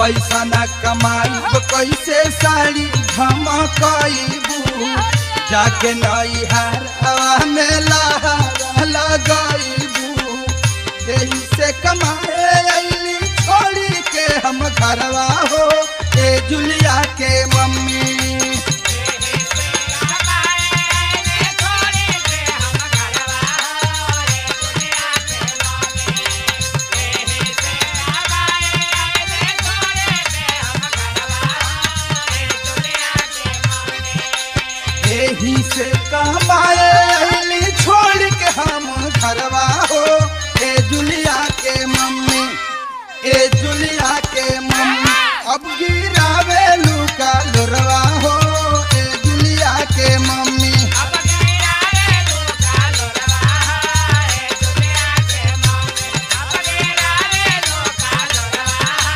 पैसा न कमाई कैसे साड़ी झमकबू जाके नैहर में लहर लगाईबू यही से कमाए अली छोड़ी के हम घरवा